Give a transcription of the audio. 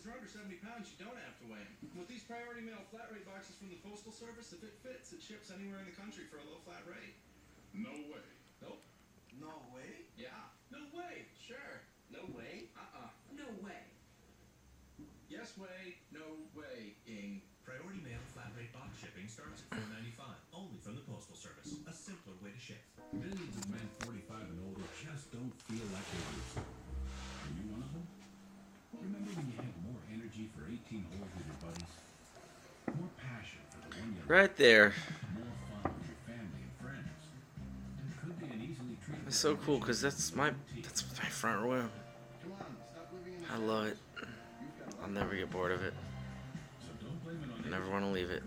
boxes are under 70 pounds, you don't have to weigh them. With these Priority Mail flat rate boxes from the Postal Service, if it fits, it ships anywhere in the country for a low flat rate. No way. Nope. No way? Yeah. No way. Sure. No way? No way. Yes way. No way. Ing. Priority Mail flat rate box shipping starts at $4.95, only from the Postal Service. A simpler way to ship. Millions of men 45 and older just don't feel like they used to. Are you one of them? Remember when you had more energy for 18 holes with your buddies? More passion for the one you Right there. more fun with your family and friends. And could be an easily treated It's so cool because that's my front room. Come on, stop living in the I love it. You've got I'll never get bored of it. So don't blame it on Never want to leave it.